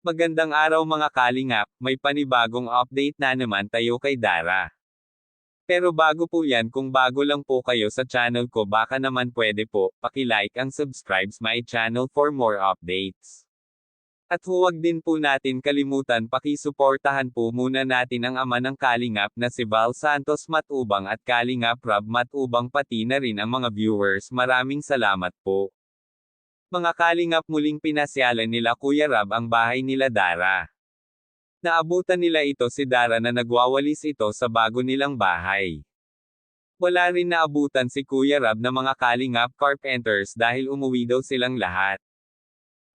Magandang araw mga kalingap, may panibagong update na naman tayo kay Dara. Pero bago po yan, kung bago lang po kayo sa channel ko, baka naman pwede po, paki-like ang subscribes my channel for more updates. At huwag din po natin kalimutan paki-suportahan po muna natin ang ama ng kalingap na si Val Santos Matubang at Kalingap Rob Matubang, pati na rin ang mga viewers. Maraming salamat po. Mga kalingap, muling pinasyalan nila Kuya Rob ang bahay nila Dara. Naabutan nila ito si Dara na nagwawalis ito sa bago nilang bahay. Wala rin naabutan si Kuya Rob na mga kalingap carpenters dahil umuwi daw silang lahat.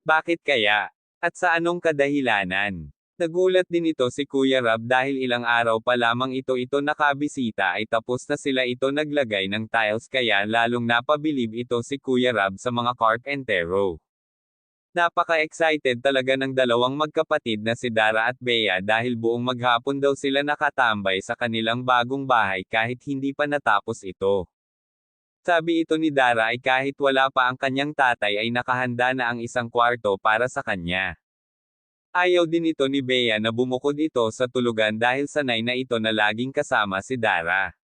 Bakit kaya? At sa anong kadahilanan? Nagulat din ito si Kuya Rob dahil ilang araw pa lamang ito nakabisita ay tapos na sila ito naglagay ng tiles, kaya lalong napabilib ito si Kuya Rob sa mga carpentero. Napaka-excited talaga ng dalawang magkapatid na si Dara at Bea dahil buong maghapon daw sila nakatambay sa kanilang bagong bahay kahit hindi pa natapos ito. Sabi ito ni Dara ay kahit wala pa ang kanyang tatay ay nakahanda na ang isang kwarto para sa kanya. Ayaw din ito ni Bea na bumukod ito sa tulugan dahil sanay na ito na laging kasama si Dara.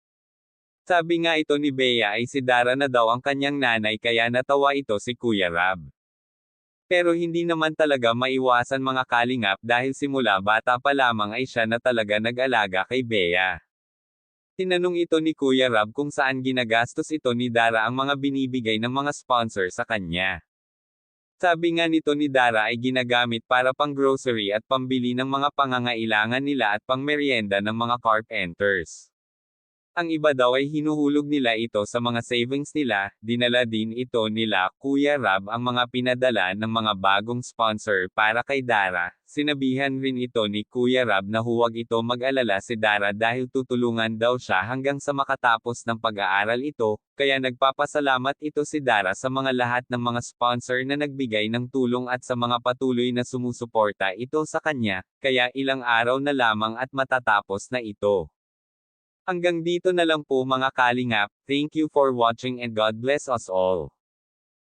Sabi nga ito ni Bea ay si Dara na daw ang kanyang nanay, kaya natawa ito si Kuya Rob. Pero hindi naman talaga maiwasan mga kalingap dahil simula bata pa lamang ay siya na talaga nag-alaga kay Bea. Tinanong ito ni Kuya Rob kung saan ginagastos ito ni Dara ang mga binibigay ng mga sponsor sa kanya. Sabi nga nito ni Dara ay ginagamit para pang grocery at pambili ng mga pangangailangan nila at pang merienda ng mga carpenters. Ang iba daw ay hinuhulog nila ito sa mga savings nila. Dinala din ito nila Kuya Rob ang mga pinadala ng mga bagong sponsor para kay Dara. Sinabihan rin ito ni Kuya Rob na huwag ito mag-alala si Dara dahil tutulungan daw siya hanggang sa makatapos ng pag-aaral ito, kaya nagpapasalamat ito si Dara sa mga lahat ng mga sponsor na nagbigay ng tulong at sa mga patuloy na sumusuporta ito sa kanya, kaya ilang araw na lamang at matatapos na ito. Hanggang dito na lang po mga kalingap, thank you for watching and God bless us all.